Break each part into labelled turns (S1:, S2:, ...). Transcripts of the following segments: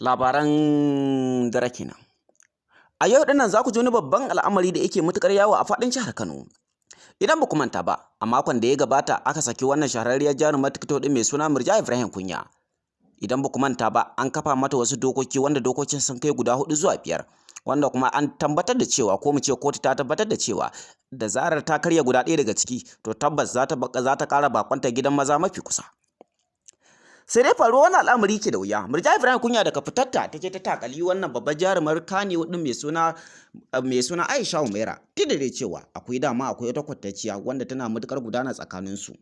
S1: Labaran dare kenan. A yau dinnan za ku ji wani babban al'amari da yake matuƙar yawo a faɗin jihar Kano. Idan ba ku manta ba, a makon da ya gabata aka saki wannan shahararriyar jarumar TikTok ɗin mai suna Murja Ibrahim Kunya. Idan ba ku manta ba, an kafa mata wasu dokoki wanda dokokin sun kai guda 4 zuwa 5, wanda kuma an tabbatar da cewa ko mu ce kotu ta tabbatar da cewa da zarar ta karya guda ɗaya daga ciki to tabbas za ta ƙara bakonta gidan maza mafi kusa. Sai dai faruwar wannan al'amari ke da wuya. Murja Ibrahim Kunya daga fitarta take ta takali wannan babbar jarumar Kannywood din mai suna Aisha Humaira. Duk da dai cewa akwai wata kwatacciya wanda tana matukar gudana tsakanin su.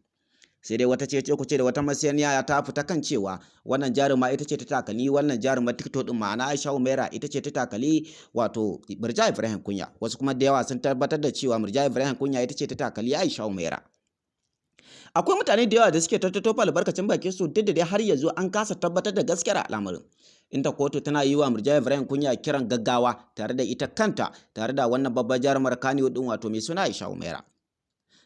S1: Sai dai wata ce ku ce da wata masaniya ta fita kan cewa wannan jaruma ita ce ta takali wannan jarumar TikTok din ma'ana Aisha Humaira ita ce ta takali wato Murja Ibrahim Kunya. Wasu kuma da yawa sun tabbatar da cewa Murja Ibrahim Kunya ita ce ta takali Aisha Humaira. Akwai mutane da yawa da suke tofa albarkacin bakin su duk da dai har yanzu an kasa tabbatar da gaskiyar al'amarin. Inda kotu tana yi wa Murja Ibrahim Kunya kiran gaggawa tare da ita kanta tare da wannan babbar jarumar Kannywood din wato mai suna Aisha Humaira.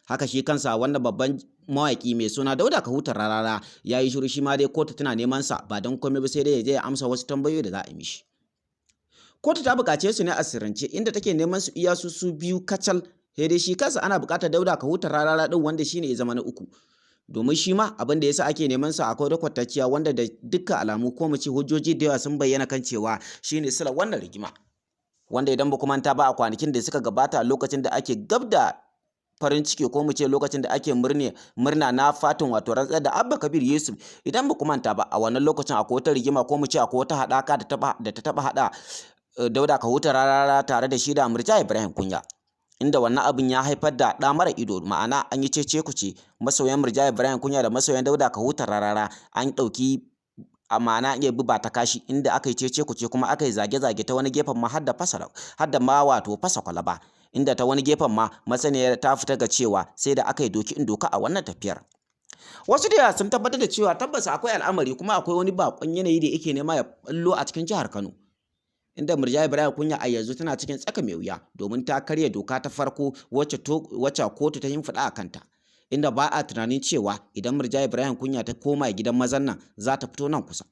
S1: Haka shi kansa wannan babban mawaki mai suna Dauda Kahuta Rarara ya yi shiru shi ma dai kotu tana neman sa ba don komai ba sai dai ya je ya amsa wasu tambayoyi da za a yi mishi. Kotu ta buƙace su ne a sirrance inda take neman su iya su biyu kacal. Sai dai shi kansa ana buƙatar Dauda Kahuta Rarara din wanda shine ya zama na uku. Domin shi ma abin da yasa ake neman sa akwai da kwatacciya wanda da dukkan alamu ko mu ce hujjoji da yawa sun bayyana kan cewa shine sila wannan rigima. Wanda idan ba ku manta ba a kwanakin da suka gabata lokacin da ake gab da farin ciki ko mu ce lokacin da ake murna na fatin wato rantsar da Abba Kabir Yusuf, idan ba ku manta ba a wannan lokacin akwai wata rigima ko mu ce akwai wata haɗaka da ta taɓa haɗa Dauda Kahuta Rarara tare da shi da Murja Ibrahim Kunya. Inda wannan abin ya haifar da ɗa mara ido, ma'ana an yi cece-kuce masoyan Murja Ibrahim Kunya da masoyan Dauda Kahuta Rarara an ɗauki ma'ana iya bi ba ta kashi inda aka yi cece-kuce kuma aka yi zage-zage ta wani gefen ma har da ma wato fasa kwalaba, inda ta wani gefen ma masaniyar ta fita ga cewa sai da aka yi doki in doka a wannan tafiyar. Wasu da sun tabbatar da cewa tabbas akwai al'amari kuma akwai wani bakon yanayi da yake nema ya ɓallo a cikin jihar Kano. Inda Murja Ibrahim Kunya a yanzu tana cikin tsaka mai wuya domin ta karya doka ta farko wacce kotu ta faɗa a kanta, inda ba a tunanin cewa idan Murja Ibrahim Kunya ta koma gidan mazan nan za ta fito nan kusa.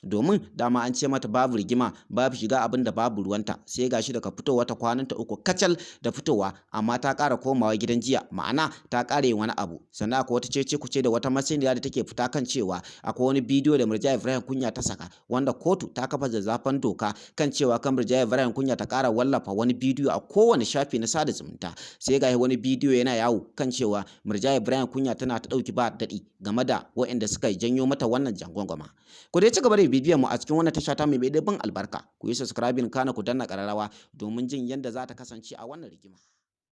S1: Domin dama an ce mata babu rigima babu shiga abin da babu ruwanta, sai gashi daga fitowa ta kwananta 3 kacal da fitowa amma ta ƙara komawa gidan jiya, ma'ana ta ƙara yin wani abu. Sannan akwai wata cece kuce da wata masaniya da take fita kan cewa akwai wani bidiyo da Murja Ibrahim Kunya ta saka wanda kotu ta kafa zazzafan doka kan cewa kan Murja Ibrahim Kunya ta ƙara wallafa wani bidiyo a kowane shafi na sada zumunta. Sai gashi wani bidiyo yana yawo kan cewa Murja Ibrahim Kunya tana ta ɗauki ba daɗi game da waɗanda suka janyo mata wannan jangwangwama. Ku dai ci gaba da bibiyan mu a cikin wannan tasha ta mai ɗimbin albarka. Ku yi subscribing kana ku danna ƙararrawa domin jin yadda za ta kasance a wannan rigima.